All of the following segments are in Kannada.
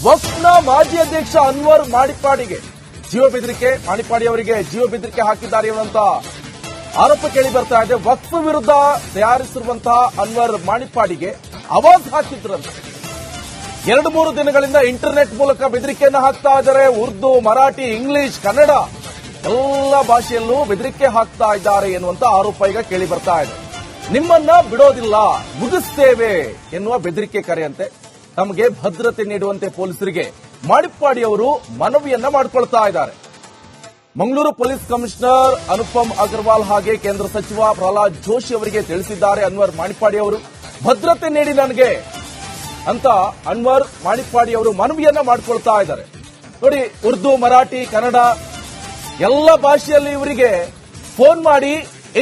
ವಕ್ಫ್ನ ಮಾಜಿ ಅಧ್ಯಕ್ಷ ಅನ್ವರ್ ಮಾಣಿಪ್ಪಾಡಿಗೆ ಜೀವ ಬೆದರಿಕೆ, ಮಾಣಿಪ್ಪಾಡಿ ಅವರಿಗೆ ಜೀವ ಬೆದರಿಕೆ ಹಾಕಿದ್ದಾರೆ ಎನ್ನುವಂತ ಆರೋಪ ಕೇಳಿ ಬರ್ತಾ ಇದೆ. ವಕ್ಫ್ ವಿರುದ್ಧ ತಯಾರಿಸಿರುವಂತಹ ಅನ್ವರ್ ಮಾಣಿಪ್ಪಾಡಿಗೆ ಆವಾಜ್ ಹಾಕಿದ್ರಂತೆ. 2-3 ದಿನಗಳಿಂದ ಇಂಟರ್ನೆಟ್ ಮೂಲಕ ಬೆದರಿಕೆಯನ್ನು ಹಾಕ್ತಾ ಇದ್ದಾರೆ. ಉರ್ದು, ಮರಾಠಿ, ಇಂಗ್ಲಿಷ್, ಕನ್ನಡ ಎಲ್ಲ ಭಾಷೆಯಲ್ಲೂ ಬೆದರಿಕೆ ಹಾಕ್ತಾ ಇದ್ದಾರೆ ಎನ್ನುವಂತ ಆರೋಪ ಈಗ ಕೇಳಿ ಬರ್ತಾ ಇದೆ. ನಿಮ್ಮನ್ನ ಬಿಡೋದಿಲ್ಲ, ಮುಗಿಸ್ತೇವೆ ಎನ್ನುವ ಬೆದರಿಕೆ ಕರೆಯಂತೆ ತಮಗೆ ಭದ್ರತೆ ನೀಡುವಂತೆ ಪೊಲೀಸರಿಗೆ ಮಾಣಿಪ್ಪಾಡಿ ಅವರು ಮನವಿಯನ್ನ ಮಾಡಿಕೊಳ್ತಾ ಇದ್ದಾರೆ. ಮಂಗಳೂರು ಪೊಲೀಸ್ ಕಮಿಷನರ್ ಅನುಪಮ್ ಅಗರ್ವಾಲ್ ಹಾಗೆ ಕೇಂದ್ರ ಸಚಿವ ಪ್ರಹ್ಲಾದ್ ಜೋಶಿ ಅವರಿಗೆ ತಿಳಿಸಿದ್ದಾರೆ ಅನ್ವರ್ ಮಾಣಿಪ್ಪಾಡಿ ಅವರು. ಭದ್ರತೆ ನೀಡಿ ನನಗೆ ಅಂತ ಅನ್ವರ್ ಮಾಣಿಪ್ಪಾಡಿ ಅವರು ಮನವಿಯನ್ನ ಮಾಡಿಕೊಳ್ತಾ ಇದ್ದಾರೆ. ನೋಡಿ, ಉರ್ದು, ಮರಾಠಿ, ಕನ್ನಡ ಎಲ್ಲ ಭಾಷೆಯಲ್ಲಿ ಇವರಿಗೆ ಫೋನ್ ಮಾಡಿ,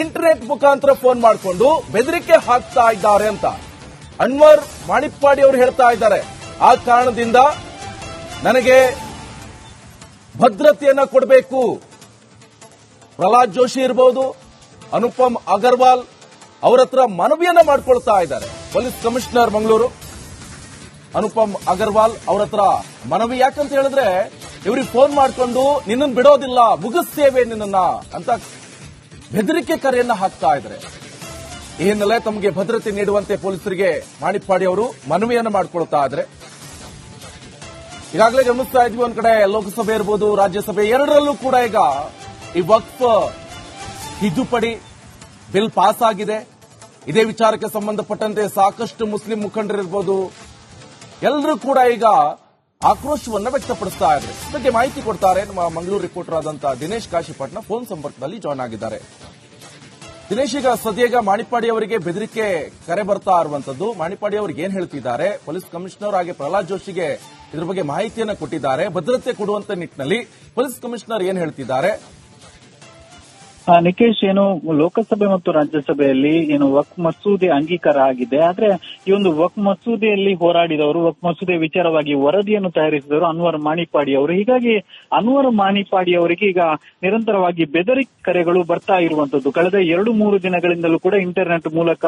ಇಂಟರ್ನೆಟ್ ಮುಖಾಂತರ ಫೋನ್ ಮಾಡಿಕೊಂಡು ಬೆದರಿಕೆ ಹಾಕ್ತಾ ಇದ್ದಾರೆ ಅಂತ ಅನ್ವರ್ ಮಾಣಿಪ್ಪಾಡಿ ಅವರು ಹೇಳ್ತಾ ಇದ್ದಾರೆ. ಆ ಕಾರಣದಿಂದ ನನಗೆ ಭದ್ರತೆಯನ್ನ ಕೊಡಬೇಕು. ಪ್ರಹ್ಲಾದ್ ಜೋಶಿ ಇರಬಹುದು, ಅನುಪಮ್ ಅಗರ್ವಾಲ್ ಅವರ ಹತ್ರ ಮನವಿಯನ್ನ ಮಾಡಿಕೊಳ್ತಾ ಇದ್ದಾರೆ. ಪೊಲೀಸ್ ಕಮಿಷನರ್ ಮಂಗಳೂರು ಅನುಪಮ್ ಅಗರ್ವಾಲ್ ಅವರ ಹತ್ರ ಮನವಿ. ಯಾಕಂತ ಹೇಳಿದ್ರೆ ಇವರಿಗೆ ಫೋನ್ ಮಾಡಿಕೊಂಡು ನಿನ್ನನ್ನು ಬಿಡೋದಿಲ್ಲ, ಮುಗಿಸ್ತೇವೆ ನಿನ್ನನ್ನ ಅಂತ ಬೆದರಿಕೆ ಕರೆಯನ್ನ ಹಾಕ್ತಾ ಇದ್ದಾರೆ. ಈ ಹಿನ್ನೆಲೆ ತಮಗೆ ಭದ್ರತೆ ನೀಡುವಂತೆ ಪೊಲೀಸರಿಗೆ ಮಾಣಿಪ್ಪಾಡಿ ಅವರು ಮನವಿಯನ್ನ ಮಾಡಿಕೊಳ್ತಾ ಇದ್ದಾರೆ. ಈಗಾಗಲೇ ಗಮನಿಸ್ತಾ ಇದ್ವಿ, ಒಂದ್ ಕಡೆ ಲೋಕಸಭೆ ಇರಬಹುದು, ರಾಜ್ಯಸಭೆ ಎರಡರಲ್ಲೂ ಕೂಡ ಈಗ ಈ ವಕ್ಫ್ ತಿದ್ದುಪಡಿ ಬಿಲ್ ಪಾಸ್ ಆಗಿದೆ. ಇದೇ ವಿಚಾರಕ್ಕೆ ಸಂಬಂಧಪಟ್ಟಂತೆ ಸಾಕಷ್ಟು ಮುಸ್ಲಿಂ ಮುಖಂಡರಿರ್ಬೋದು, ಎಲ್ಲರೂ ಕೂಡ ಈಗ ಆಕ್ರೋಶವನ್ನ ವ್ಯಕ್ತಪಡಿಸ್ತಾ ಇದ್ದಾರೆ. ಇದಕ್ಕೆ ಮಾಹಿತಿ ಕೊಡ್ತಾರೆ ನಮ್ಮ ಮಂಗಳೂರು ರಿಪೋರ್ಟರ್ ಆದಂತಹ ದಿನೇಶ್ ಕಾಶಿಪಟ್ನ ಫೋನ್ ಸಂಪರ್ಕದಲ್ಲಿ ಜಾಯ್ನ್ ಆಗಿದ್ದಾರೆ. ದಿನೇಶ್, ಈಗ ಸದ್ಯ ಮಾಣಿಪ್ಪಾಡಿ ಅವರಿಗೆ ಬೆದರಿಕೆ ಕರೆ ಬರ್ತಾ ಇರುವಂತದ್ದು, ಮಾಣಿಪ್ಪಾಡಿ ಅವರಿಗೆ ಏನ್ ಹೇಳ್ತಿದ್ದಾರೆ? ಪೊಲೀಸ್ ಕಮಿಷನರ್ ಹಾಗೆ ಪ್ರಹ್ಲಾದ್ ಜೋಶಿಗೆ ಇದ್ರ ಬಗ್ಗೆ ಮಾಹಿತಿಯನ್ನ ಕೊಟ್ಟಿದ್ದಾರೆ. ಭದ್ರತೆ ಕೊಡುವಂತ ನಿಟ್ಟಿನಲ್ಲಿ ಪೊಲೀಸ್ ಕಮಿಷನರ್ ಏನ್ ಹೇಳ್ತಿದ್ದಾರೆ? ನಿಕೇಶ್, ಏನು ಲೋಕಸಭೆ ಮತ್ತು ರಾಜ್ಯಸಭೆಯಲ್ಲಿ ಏನು ವಕ್ಫ್ ಮಸೂದೆ ಅಂಗೀಕಾರ ಆಗಿದೆ. ಆದ್ರೆ ಈ ಒಂದು ವಕ್ಫ್ ಮಸೂದೆಯಲ್ಲಿ ಹೋರಾಡಿದವರು, ವಕ್ಫ್ ಮಸೂದೆ ವಿಚಾರವಾಗಿ ವರದಿಯನ್ನು ತಯಾರಿಸಿದವರು ಅನ್ವರ್ ಮಾಣಿಪ್ಪಾಡಿ ಅವರು. ಹೀಗಾಗಿ ಅನ್ವರ್ ಮಾಣಿಪ್ಪಾಡಿ ಅವರಿಗೆ ಈಗ ನಿರಂತರವಾಗಿ ಬೆದರಿಕೆ ಕರೆಗಳು ಬರ್ತಾ ಇರುವಂತದ್ದು. ಕಳೆದ 2-3 ದಿನಗಳಿಂದಲೂ ಕೂಡ ಇಂಟರ್ನೆಟ್ ಮೂಲಕ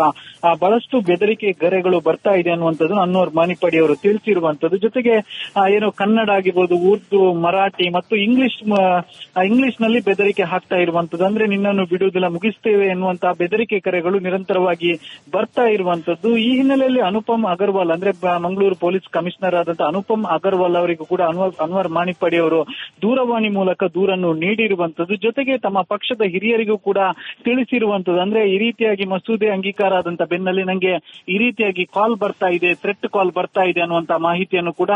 ಬಹಳಷ್ಟು ಬೆದರಿಕೆ ಕರೆಗಳು ಬರ್ತಾ ಇದೆ ಅನ್ನುವಂಥದ್ದು ಅನ್ವರ್ ಮಾಣಿಪ್ಪಾಡಿ ಅವರು ತಿಳಿಸಿರುವಂತದ್ದು. ಜೊತೆಗೆ ಏನು ಕನ್ನಡ ಆಗಿರ್ಬೋದು, ಉರ್ದು, ಮರಾಠಿ ಮತ್ತು ಇಂಗ್ಲಿಷ್ ನಲ್ಲಿ ಬೆದರಿಕೆ ಹಾಕ್ತಾ ಇರುವಂತದ್ದು. ಅಂದ್ರೆ ನಿನ್ನನ್ನು ಬಿಡುವುದಿಲ್ಲ, ಮುಗಿಸ್ತೇವೆ ಎನ್ನುವಂತಹ ಬೆದರಿಕೆ ಕರೆಗಳು ನಿರಂತರವಾಗಿ ಬರ್ತಾ ಇರುವಂತದ್ದು. ಈ ಹಿನ್ನೆಲೆಯಲ್ಲಿ ಅನುಪಮ್ ಅಗರ್ವಾಲ್, ಅಂದ್ರೆ ಮಂಗಳೂರು ಪೊಲೀಸ್ ಕಮಿಷನರ್ ಆದಂತಹ ಅನುಪಮ್ ಅಗರ್ವಾಲ್ ಅವರಿಗೂ ಕೂಡ ಅನ್ವರ್ ಮಾಣಿಪ್ಪಾಡಿ ಅವರು ದೂರವಾಣಿ ಮೂಲಕ ದೂರನ್ನು ನೀಡಿರುವಂತದ್ದು. ಜೊತೆಗೆ ತಮ್ಮ ಪಕ್ಷದ ಹಿರಿಯರಿಗೂ ಕೂಡ ತಿಳಿಸಿರುವಂತದ್ದು. ಅಂದ್ರೆ ಈ ರೀತಿಯಾಗಿ ಮಸೂದೆ ಅಂಗೀಕಾರ ಆದಂತ ಬೆನ್ನಲ್ಲಿ ನಂಗೆ ಈ ರೀತಿಯಾಗಿ ಕಾಲ್ ಬರ್ತಾ ಇದೆ, ಥ್ರೆಟ್ ಕಾಲ್ ಬರ್ತಾ ಇದೆ ಅನ್ನುವಂತಹ ಮಾಹಿತಿಯನ್ನು ಕೂಡ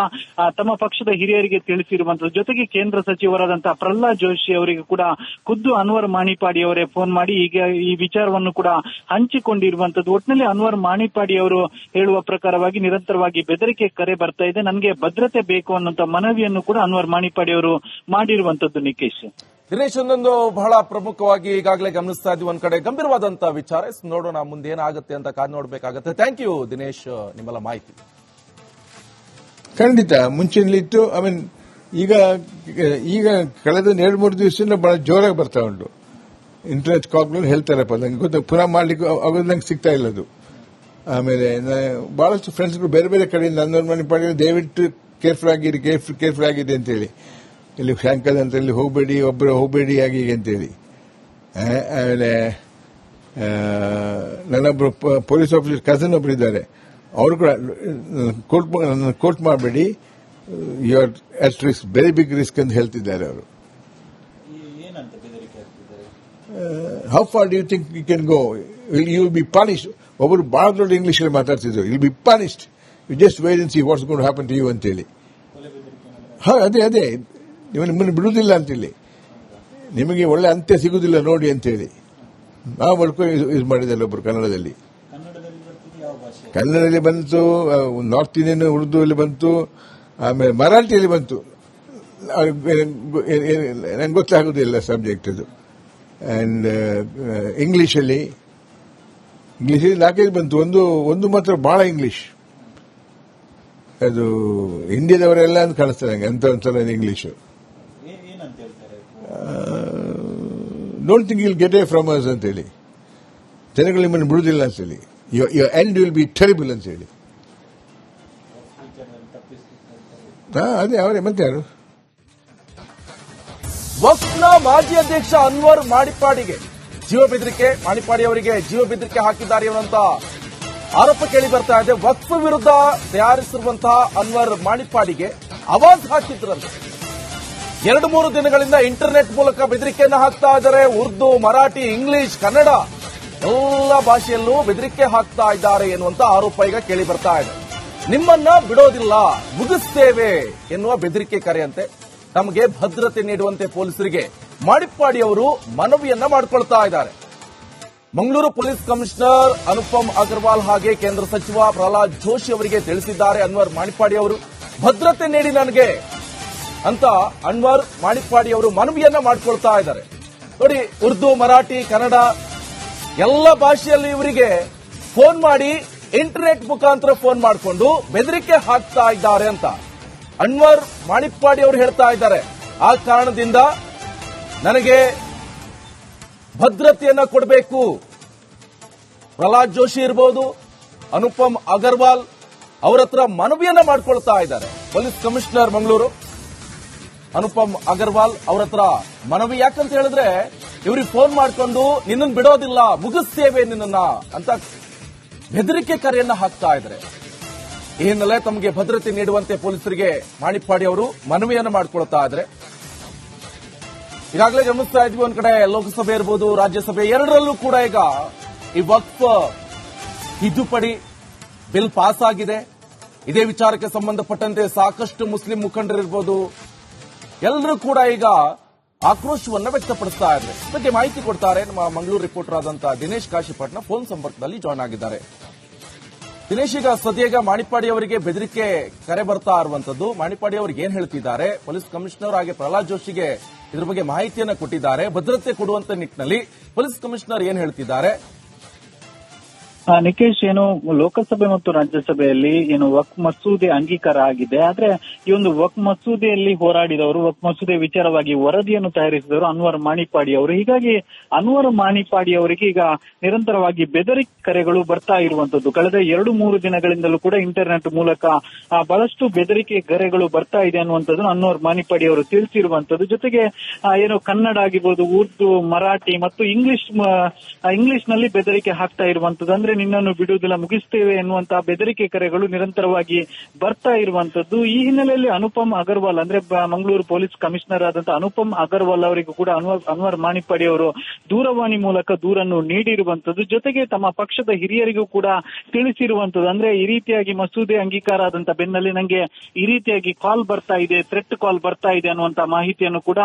ತಮ್ಮ ಪಕ್ಷದ ಹಿರಿಯರಿಗೆ ತಿಳಿಸಿರುವಂತದ್ದು. ಜೊತೆಗೆ ಕೇಂದ್ರ ಸಚಿವರಾದಂತಹ ಪ್ರಹ್ಲಾದ್ ಜೋಶಿ ಅವರಿಗೂ ಕೂಡ ಖುದ್ದು ಅನ್ವರ್ ಮಾಣಿಪ್ಪಾಡಿ ಅವರೇ ಫೋನ್ ಮಾಡಿ ಈಗ ಈ ವಿಚಾರವನ್ನು ಕೂಡ ಹಂಚಿಕೊಂಡಿರುವಂತದ್ದು. ಒಟ್ಟಿನಲ್ಲಿ ಅನ್ವರ್ ಮಾಣಿಪ್ಪಾಡಿ ಅವರು ಹೇಳುವ ಪ್ರಕಾರವಾಗಿ ನಿರಂತರವಾಗಿ ಬೆದರಿಕೆ ಕರೆ ಬರ್ತಾ ಇದೆ, ನನಗೆ ಭದ್ರತೆ ಬೇಕು ಅನ್ನುವಂತ ಮನವಿಯನ್ನು ಕೂಡ ಅನ್ವರ್ ಮಾಣಿಪ್ಪಾಡಿ ಅವರು ಮಾಡಿರುವಂತದ್ದು. ನಿಕೇಶ್, ದಿನೇಶ್, ಒಂದೊಂದು ಬಹಳ ಪ್ರಮುಖವಾಗಿ ಈಗಾಗಲೇ ಗಮನಿಸ್ತಾ ಇದ್ವಿ, ಒಂದ್ ಕಡೆ ಗಂಭೀರವಾದಂತಹ ವಿಚಾರ. ನೋಡೋಣ ಮುಂದೆ ಏನಾಗುತ್ತೆ ಅಂತ ಕಾದು ನೋಡ್ಬೇಕಾಗತ್ತೆ. ಥ್ಯಾಂಕ್ ಯು ದಿನೇಶ್, ನಿಮ್ಮೆಲ್ಲ ಮಾಹಿತಿ. ಖಂಡಿತ ಮುಂಚಿನಲ್ಲಿತ್ತು. ಈಗ ಕಳೆದ 2-3 ದಿವಸದಿಂದ ಬಹಳ ಜೋರಾಗಿ ಬರ್ತಾ ಉಂಟು. ಇಂಟರ್ನೆಟ್ ಕಾಲ್ಗಳು ಹೇಳ್ತಾರಪ್ಪ, ನಂಗೆ ಗೊತ್ತ, ಪುನಃ ಮಾಡ್ಲಿಕ್ಕೆ ಆಗೋದು ನಂಗೆ ಸಿಗ್ತಾ ಇಲ್ಲ ಅದು. ಆಮೇಲೆ ಬಹಳಷ್ಟು ಫ್ರೆಂಡ್ಸ್ಗಳು ಬೇರೆ ಬೇರೆ ಕಡೆಯಿಂದ ಅನ್ವರ್ ಮಾಣಿಪ್ಪಾಡಿ ದಯವಿಟ್ಟು ಕೇರ್ಫುಲ್ ಆಗಿದೆ ಅಂತೇಳಿ, ಇಲ್ಲಿ ಶಾಂಕಲ್ ಅಂತ ಇಲ್ಲಿ ಹೋಗಬೇಡಿ, ಒಬ್ಬರು ಹೋಗಬೇಡಿ ಆಗಿ ಅಂತೇಳಿ. ಆಮೇಲೆ ನನ್ನೊಬ್ಬರು ಪೊಲೀಸ್ ಆಫೀಸರ್ ಕಸನ್ ಒಬ್ರು ಇದ್ದಾರೆ, ಅವರು ಕೂಡ ಕೋರ್ಟ್ ಮಾಡಬೇಡಿ, you are at risk, very big risk ಅಂತ ಹೇಳ್ತಿದ್ದಾರೆ ಅವರು. How far do you think you can go? You will be punished. ಒಬ್ಬರು ಬಹಳ ದೊಡ್ಡ ಇಂಗ್ಲಿಷ್ ಅಲ್ಲಿ ಮಾತಾಡ್ತಿದ್ರು, will be punished, you just wait and see what's going to happen to you ಅಂತೇಳಿ. ಅದೇ ನಿಮ್ಮನ್ನು ಬಿಡುವುದಿಲ್ಲ ಅಂತೇಳಿ, ನಿಮಗೆ ಒಳ್ಳೆ ಅಂತ್ಯ ಸಿಗುವುದಿಲ್ಲ ನೋಡಿ ಅಂತೇಳಿ ನಾವು ಬರ್ಕೊಂಡು ಯೂಸ್ ಮಾಡಿದ್ದಲ್ಲ ಒಬ್ಬರು ಕನ್ನಡದಲ್ಲಿ. ಕನ್ನಡದಲ್ಲಿ ಬಂತು, ನಾರ್ತ್ ಇಂಡಿಯನ್ ಉರ್ದುವಲ್ಲಿ ಬಂತು, ಆಮೇಲೆ ಮರಾಠಿಯಲ್ಲಿ ಬಂತು. ನಂಗೆ ಗೊತ್ತಾಗುದಿಲ್ಲ ಸಬ್ಜೆಕ್ಟ್ ಅದು. ಅಂಡ್ ಇಂಗ್ಲಿಷಲ್ಲಿ 4-5 ಬಂತು. ಒಂದು ಮಾತ್ರ ಬಹಳ ಇಂಗ್ಲಿಷ್, ಅದು ಇಂಡಿಯಾದವರೆಲ್ಲ ಅಂತ ಕಾಣಿಸ್ತಾರೆ ನಂಗೆ, ಅಂತ ಒಂದ್ಸಲ English. Don't think will get A from us ಅಂತೇಳಿ, ಜನಗಳು ನಿಮ್ಮನ್ನು ಬಿಡುವುದಿಲ್ಲ ಅಂತೇಳಿ, your end will be terrible ಅಂತೇಳಿ. ಅದೇ ಅವರೇ ಮತ್ತೆ ಯಾರು? ವಕ್ಫ್ನ ಮಾಜಿ ಅಧ್ಯಕ್ಷ ಅನ್ವರ್ ಮಾಣಿಪ್ಪಾಡಿಗೆ ಜೀವ ಬೆದರಿಕೆ, ಮಾಣಿಪ್ಪಾಡಿ ಅವರಿಗೆ ಜೀವ ಬೆದರಿಕೆ ಹಾಕಿದ್ದಾರೆ ಎನ್ನುವಂತ ಆರೋಪ ಕೇಳಿ ಬರ್ತಾ ಇದೆ. ವಕ್ಫ್ ವಿರುದ್ಧ ತಯಾರಿಸಿರುವಂತಹ ಅನ್ವರ್ ಮಾಣಿಪ್ಪಾಡಿಗೆ ಆವಾಜ್ ಹಾಕಿದ್ರಂತೆ. 2-3 ದಿನಗಳಿಂದ ಇಂಟರ್ನೆಟ್ ಮೂಲಕ ಬೆದರಿಕೆಯನ್ನು ಹಾಕ್ತಾ ಇದ್ದಾರೆ. ಉರ್ದು, ಮರಾಠಿ, ಇಂಗ್ಲಿಷ್, ಕನ್ನಡ ಎಲ್ಲ ಭಾಷೆಯಲ್ಲೂ ಬೆದರಿಕೆ ಹಾಕ್ತಾ ಇದ್ದಾರೆ ಎನ್ನುವಂತ ಆರೋಪ ಈಗ ಕೇಳಿ ಬರ್ತಾ ಇದೆ. ನಿಮ್ಮನ್ನ ಬಿಡೋದಿಲ್ಲ, ಮುಗಿಸ್ತೇವೆ ಎನ್ನುವ ಬೆದರಿಕೆ ಕರೆಯಂತೆ ತಮಗೆ ಭದ್ರತೆ ನೀಡುವಂತೆ ಪೊಲೀಸರಿಗೆ ಮಾಣಿಪ್ಪಾಡಿ ಅವರು ಮನವಿಯನ್ನ ಮಾಡಿಕೊಳ್ತಾ ಇದ್ದಾರೆ. ಮಂಗಳೂರು ಪೊಲೀಸ್ ಕಮಿಷನರ್ ಅನುಪಮ್ ಅಗರ್ವಾಲ್ ಹಾಗೆ ಕೇಂದ್ರ ಸಚಿವ ಪ್ರಹ್ಲಾದ್ ಜೋಶಿ ಅವರಿಗೆ ತಿಳಿಸಿದ್ದಾರೆ ಅನ್ವರ್ ಮಾಣಿಪ್ಪಾಡಿ ಅವರು. ಭದ್ರತೆ ನೀಡಿ ನನಗೆ ಅಂತ ಅನ್ವರ್ ಮಾಣಿಪ್ಪಾಡಿ ಅವರು ಮನವಿಯನ್ನ ಮಾಡಿಕೊಳ್ತಾ ಇದ್ದಾರೆ. ನೋಡಿ, ಉರ್ದು, ಮರಾಠಿ, ಕನ್ನಡ ಎಲ್ಲ ಭಾಷೆಯಲ್ಲಿ ಇವರಿಗೆ ಫೋನ್ ಮಾಡಿ ಇಂಟರ್ನೆಟ್ ಮುಖಾಂತರ ಫೋನ್ ಮಾಡಿಕೊಂಡು ಬೆದರಿಕೆ ಹಾಕ್ತಾ ಇದ್ದಾರೆ ಅಂತ ಅನ್ವರ್ ಮಾಣಿಪ್ಪಾಡಿ ಅವರು ಹೇಳ್ತಾ ಇದ್ದಾರೆ. ಆ ಕಾರಣದಿಂದ ನನಗೆ ಭದ್ರತೆಯನ್ನ ಕೊಡಬೇಕು. ಪ್ರಹ್ಲಾದ್ ಜೋಶಿ ಇರಬಹುದು, ಅನುಪಮ್ ಅಗರ್ವಾಲ್ ಅವರ ಹತ್ರ ಮನವಿಯನ್ನ ಮಾಡಿಕೊಳ್ತಾ ಇದ್ದಾರೆ. ಪೊಲೀಸ್ ಕಮಿಷನರ್ ಮಂಗಳೂರು ಅನುಪಮ್ ಅಗರ್ವಾಲ್ ಅವರ ಹತ್ರ ಮನವಿ. ಯಾಕಂತ ಹೇಳಿದ್ರೆ ಇವ್ರಿಗೆ ಫೋನ್ ಮಾಡಿಕೊಂಡು ನಿನ್ನನ್ನು ಬಿಡೋದಿಲ್ಲ, ಮುಗಿಸ್ತೇವೆ ನಿನ್ನನ್ನ ಅಂತ ಬೆದರಿಕೆ ಕರೆಯನ್ನ ಹಾಕ್ತಾ ಇದ್ದಾರೆ. ಈ ಹಿನ್ನೆಲೆ ತಮಗೆ ಭದ್ರತೆ ನೀಡುವಂತೆ ಪೊಲೀಸರಿಗೆ ಮಾಣಿಪ್ಪಾಡಿ ಅವರು ಮನವಿಯನ್ನು ಮಾಡಿಕೊಳ್ತಾ ಇದ್ದಾರೆ. ಈಗಾಗಲೇ ಗಮನಿಸ್ತಾ ಇದ್ವಿ, ಒಂದ್ ಕಡೆ ಲೋಕಸಭೆ ಇರಬಹುದು, ರಾಜ್ಯಸಭೆ ಎರಡರಲ್ಲೂ ಕೂಡ ಈಗ ಈ ವಕ್ಫ್ ತಿದ್ದುಪಡಿ ಬಿಲ್ ಪಾಸ್ ಆಗಿದೆ. ಇದೇ ವಿಚಾರಕ್ಕೆ ಸಂಬಂಧಪಟ್ಟಂತೆ ಸಾಕಷ್ಟು ಮುಸ್ಲಿಂ ಮುಖಂಡರಿರ್ಬೋದು, ಎಲ್ಲರೂ ಕೂಡ ಈಗ ಆಕ್ರೋಶವನ್ನು ವ್ಯಕ್ತಪಡಿಸ್ತಾ ಇದ್ದಾರೆ. ಬಗ್ಗೆ ಮಾಹಿತಿ ಕೊಡ್ತಾರೆ ನಮ್ಮ ಮಂಗಳೂರು ರಿಪೋರ್ಟರ್ ಆದಂತಹ ದಿನೇಶ್ ಕಾಶಿಪಟ್ನ ಫೋನ್ ಸಂಪರ್ಕದಲ್ಲಿ ಜಾಯ್ನ್ ಆಗಿದ್ದಾರೆ. ದಿನೇಶ್, ಈಗ ಸದ್ಯಗ ಮಾಣಿಪ್ಪಾಡಿ ಅವರಿಗೆ ಬೆದರಿಕೆ ಕರೆ ಬರ್ತಾ ಇರುವಂತದ್ದು, ಮಾಣಿಪ್ಪಾಡಿ ಅವರಿಗೆ ಏನ್ ಹೇಳ್ತಿದ್ದಾರೆ? ಪೊಲೀಸ್ ಕಮಿಷನರ್ ಹಾಗೆ ಪ್ರಹ್ಲಾದ್ ಜೋಶಿಗೆ ಇದ್ರ ಬಗ್ಗೆ ಮಾಹಿತಿಯನ್ನ ಕೊಟ್ಟಿದ್ದಾರೆ. ಭದ್ರತೆ ಕೊಡುವಂತ ನಿಟ್ಟಿನಲ್ಲಿ ಪೊಲೀಸ್ ಕಮಿಷನರ್ ಏನ್ ಹೇಳ್ತಿದ್ದಾರೆ? ನಿಕೇಶ್, ಏನು ಲೋಕಸಭೆ ಮತ್ತು ರಾಜ್ಯಸಭೆಯಲ್ಲಿ ಏನು ವಕ್ಫ್ ಮಸೂದೆ ಅಂಗೀಕಾರ ಆಗಿದೆ. ಆದ್ರೆ ಈ ಒಂದು ವಕ್ಫ್ ಮಸೂದೆಯಲ್ಲಿ ಹೋರಾಡಿದವರು, ವಕ್ಫ್ ಮಸೂದೆ ವಿಚಾರವಾಗಿ ವರದಿಯನ್ನು ತಯಾರಿಸಿದವರು ಅನ್ವರ್ ಮಾಣಿಪ್ಪಾಡಿ ಅವರು. ಹೀಗಾಗಿ ಅನ್ವರ್ ಮಾಣಿಪ್ಪಾಡಿ ಅವರಿಗೆ ಈಗ ನಿರಂತರವಾಗಿ ಬೆದರಿಕೆ ಕರೆಗಳು ಬರ್ತಾ ಇರುವಂತದ್ದು. ಕಳೆದ 2-3 ದಿನಗಳಿಂದಲೂ ಕೂಡ ಇಂಟರ್ನೆಟ್ ಮೂಲಕ ಬಹಳಷ್ಟು ಬೆದರಿಕೆ ಕರೆಗಳು ಬರ್ತಾ ಇದೆ ಅನ್ನುವಂಥದ್ದು ಅನ್ವರ್ ಮಾಣಿಪ್ಪಾಡಿ ಅವರು ತಿಳಿಸಿರುವಂತದ್ದು. ಜೊತೆಗೆ ಏನು ಕನ್ನಡ ಆಗಿರ್ಬೋದು, ಉರ್ದು, ಮರಾಠಿ ಮತ್ತು ಇಂಗ್ಲಿಷ್ ನಲ್ಲಿ ಬೆದರಿಕೆ ಹಾಕ್ತಾ ಇರುವಂತದ್ದು. ಅಂದ್ರೆ ನಿನ್ನನ್ನು ಬಿಡುವುದಿಲ್ಲ, ಮುಗಿಸ್ತೇವೆ ಎನ್ನುವಂತಹ ಬೆದರಿಕೆ ಕರೆಗಳು ನಿರಂತರವಾಗಿ ಬರ್ತಾ ಇರುವಂತದ್ದು. ಈ ಹಿನ್ನೆಲೆಯಲ್ಲಿ ಅನುಪಮ್ ಅಗರ್ವಾಲ್, ಅಂದ್ರೆ ಮಂಗಳೂರು ಪೊಲೀಸ್ ಕಮಿಷನರ್ ಆದಂತಹ ಅನುಪಮ್ ಅಗರ್ವಾಲ್ ಅವರಿಗೂ ಕೂಡ ಅನ್ವರ್ ಮಾಣಿಪ್ಪಾಡಿ ಅವರು ದೂರವಾಣಿ ಮೂಲಕ ದೂರನ್ನು ನೀಡಿರುವಂತದ್ದು. ಜೊತೆಗೆ ತಮ್ಮ ಪಕ್ಷದ ಹಿರಿಯರಿಗೂ ಕೂಡ ತಿಳಿಸಿರುವಂತದ್ದು. ಅಂದ್ರೆ ಈ ರೀತಿಯಾಗಿ ಮಸೂದೆ ಅಂಗೀಕಾರ ಆದಂತ ಬೆನ್ನಲ್ಲಿ ನಂಗೆ ಈ ರೀತಿಯಾಗಿ ಕಾಲ್ ಬರ್ತಾ ಇದೆ, ಥ್ರೆಟ್ ಕಾಲ್ ಬರ್ತಾ ಇದೆ ಅನ್ನುವಂತಹ ಮಾಹಿತಿಯನ್ನು ಕೂಡ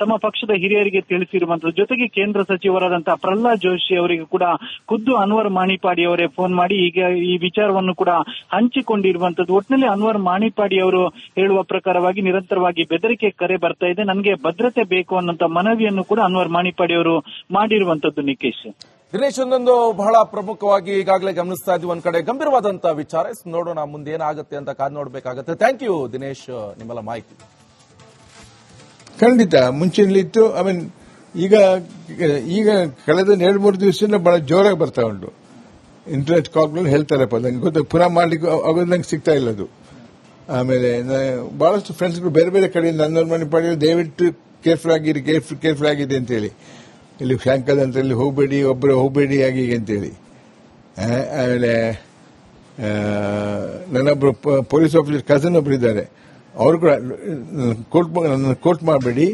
ತಮ್ಮ ಪಕ್ಷದ ಹಿರಿಯರಿಗೆ ತಿಳಿಸಿರುವಂತದ್ದು. ಜೊತೆಗೆ ಕೇಂದ್ರ ಸಚಿವರಾದಂತಹ ಪ್ರಹ್ಲಾದ್ ಜೋಶಿ ಅವರಿಗೂ ಕೂಡ ಖುದ್ದು ಅನ್ವರ್ ಮಾಣಿಪ್ಪಾಡಿ ಅವರೇ ಫೋನ್ ಮಾಡಿ ಈಗ ಈ ವಿಚಾರವನ್ನು ಕೂಡ ಹಂಚಿಕೊಂಡಿರುವಂತದ್ದು. ಒಟ್ಟಿನಲ್ಲಿ ಅನ್ವರ್ ಮಾಣಿಪ್ಪಾಡಿ ಅವರು ಹೇಳುವ ಪ್ರಕಾರವಾಗಿ ನಿರಂತರವಾಗಿ ಬೆದರಿಕೆ ಕರೆ ಬರ್ತಾ ಇದೆ, ನನಗೆ ಭದ್ರತೆ ಬೇಕು ಅನ್ನೋಂತ ಮನವಿಯನ್ನು ಕೂಡ ಅನ್ವರ್ ಮಾಣಿಪ್ಪಾಡಿ ಅವರು ಮಾಡಿರುವಂತದ್ದು. ನಿಕೇಶ್, ದಿನೇಶ್, ಒಂದೊಂದು ಬಹಳ ಪ್ರಮುಖವಾಗಿ ಈಗಾಗಲೇ ಗಮನಿಸ್ತಾ ಇದ್ವಿ, ಒಂದ್ ಕಡೆ ಗಂಭೀರವಾದಂತಹ ವಿಚಾರ. ನೋಡೋಣ ಮುಂದೆ ಏನಾಗುತ್ತೆ ಅಂತ ಕಾದು ನೋಡಬೇಕಾಗುತ್ತೆ. ಥ್ಯಾಂಕ್ ಯು ದಿನೇಶ್, ನಿಮ್ಮೆಲ್ಲ ಮಾಹಿತಿ. ಖಂಡಿತ ಮುಂಚಿನಲ್ಲಿತ್ತು. ಈಗ ಕಳೆದ 2-3 ದಿವಸದಿಂದ ಬಹಳ ಜೋರಾಗಿ ಬರ್ತಾ ಉಂಟು. ಇಂಟರ್ನೆಟ್ ಕಾಲ್ಗಳು ಹೇಳ್ತಾರಪ್ಪ, ನಂಗೆ ಗೊತ್ತು, ಪುನಃ ಮಾಡ್ಲಿಕ್ಕೆ ಆಗೋದು ನಂಗೆ ಸಿಗ್ತಾ ಇಲ್ಲ ಅದು. ಆಮೇಲೆ ಬಹಳಷ್ಟು ಫ್ರೆಂಡ್ಸ್ಗಳು ಬೇರೆ ಬೇರೆ ಕಡೆಯಿಂದ ಅನ್ವರ್ ಮಾಣಿಪ್ಪಾಡಿ ದಯವಿಟ್ಟು ಕೇರ್ಫುಲ್ ಆಗಿದೆ ಅಂತೇಳಿ, ಇಲ್ಲಿ ಶಾಂಕಲ್ ಅಂತ ಇಲ್ಲಿ ಹೋಗಬೇಡಿ, ಒಬ್ಬರು ಹೋಗಬೇಡಿ ಆಗಿ ಅಂತೇಳಿ. ಆಮೇಲೆ ನನ್ನೊಬ್ರು ಪೊಲೀಸ್ ಆಫೀಸರ್ ಕಸನ್ ಒಬ್ರು ಇದ್ದಾರೆ, ಅವರು ಕೂಡ ಕೋರ್ಟ್ ಮಾಡಬೇಡಿ,